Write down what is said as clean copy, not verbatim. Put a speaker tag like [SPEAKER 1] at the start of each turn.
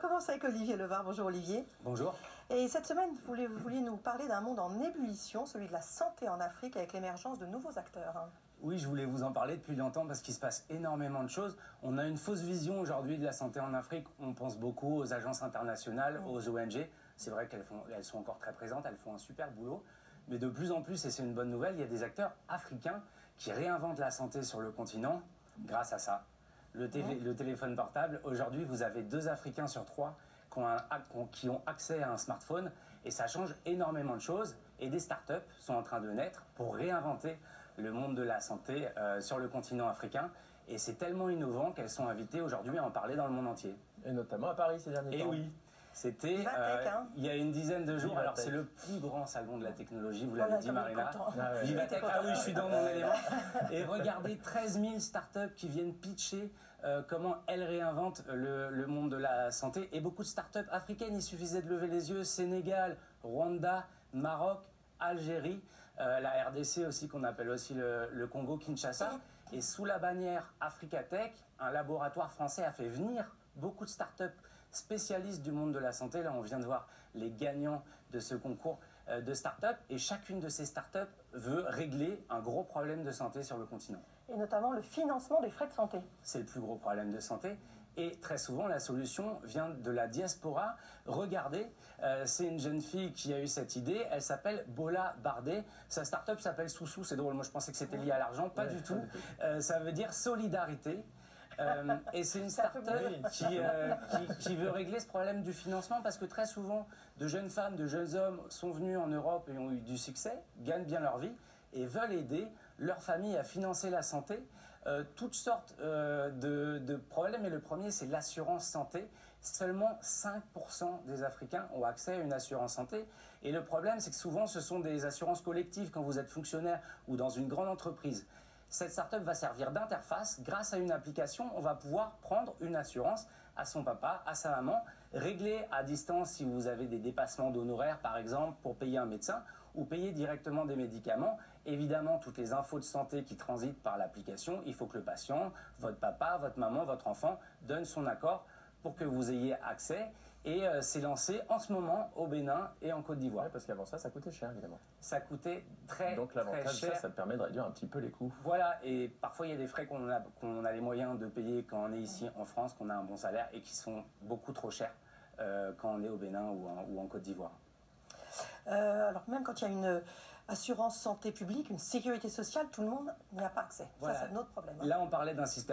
[SPEAKER 1] commence avec Olivier Levard. Bonjour Olivier.
[SPEAKER 2] Bonjour.
[SPEAKER 1] Et cette semaine, vous vouliez nous parler d'un monde en ébullition, celui de la santé en Afrique, avec l'émergence de nouveaux acteurs.
[SPEAKER 2] Oui, je voulais vous en parler depuis longtemps parce qu'il se passe énormément de choses. On a une fausse vision aujourd'hui de la santé en Afrique. On pense beaucoup aux agences internationales, aux ONG. C'est vrai qu'elles sont encore très présentes, elles font un super boulot. Mais de plus en plus, et c'est une bonne nouvelle, il y a des acteurs africains qui réinventent la santé sur le continent grâce à ça. Le téléphone portable, aujourd'hui, vous avez 2 Africains sur 3 qui ont accès à un smartphone et ça change énormément de choses. Et des startups sont en train de naître pour réinventer le monde de la santé sur le continent africain. Et c'est tellement innovant qu'elles sont invitées aujourd'hui à en parler dans le monde entier.
[SPEAKER 3] Et notamment à Paris ces derniers temps.
[SPEAKER 2] Et oui. C'était il y a une dizaine de jours. Alors c'est le plus grand salon de la technologie, vous l'avez dit Marina. Vivatech, ah oui, je suis dans mon élément. Et regardez 13 000 startups qui viennent pitcher comment elles réinventent le monde de la santé. Et beaucoup de startups africaines, il suffisait de lever les yeux. Sénégal, Rwanda, Maroc, Algérie, la RDC aussi qu'on appelle aussi le Congo, Kinshasa. Et sous la bannière Africa Tech, un laboratoire français a fait venir beaucoup de startups spécialistes du monde de la santé. Là, on vient de voir les gagnants de ce concours de start-up. Et chacune de ces start-up veut régler un gros problème de santé sur le continent.
[SPEAKER 1] Et notamment le financement des frais de santé.
[SPEAKER 2] C'est le plus gros problème de santé. Et très souvent, la solution vient de la diaspora. Regardez, c'est une jeune fille qui a eu cette idée. Elle s'appelle Bola Bardé. Sa start-up s'appelle Soussou. C'est drôle, moi je pensais que c'était lié à l'argent. Pas du tout. Ça veut dire solidarité. Et c'est une start-up qui veut régler ce problème du financement parce que très souvent, de jeunes femmes, de jeunes hommes sont venus en Europe et ont eu du succès, gagnent bien leur vie et veulent aider leur famille à financer la santé. Toutes sortes de problèmes. Et le premier, c'est l'assurance santé. Seulement 5% des Africains ont accès à une assurance santé. Et le problème, c'est que souvent, ce sont des assurances collectives quand vous êtes fonctionnaire ou dans une grande entreprise. Cette start-up va servir d'interface. Grâce à une application, on va pouvoir prendre une assurance à son papa, à sa maman, régler à distance si vous avez des dépassements d'honoraires, par exemple, pour payer un médecin, ou payer directement des médicaments. Évidemment, toutes les infos de santé qui transitent par l'application, il faut que le patient, votre papa, votre maman, votre enfant, donne son accord pour que vous ayez accès. Et c'est lancé en ce moment au Bénin et en Côte d'Ivoire.
[SPEAKER 3] Ouais, parce qu'avant ça coûtait cher, évidemment.
[SPEAKER 2] Ça coûtait très cher.
[SPEAKER 3] Donc l'avantage, ça permet de réduire un petit peu les coûts.
[SPEAKER 2] Voilà, et parfois il y a des frais qu'on a les moyens de payer quand on est ici en France, qu'on a un bon salaire, et qui sont beaucoup trop chers quand on est au Bénin ou en Côte d'Ivoire.
[SPEAKER 1] Alors même quand il y a une assurance santé publique, une sécurité sociale, tout le monde n'y a pas accès.
[SPEAKER 2] Voilà.
[SPEAKER 1] Ça, c'est un autre problème.
[SPEAKER 2] Là, on parlait d'un système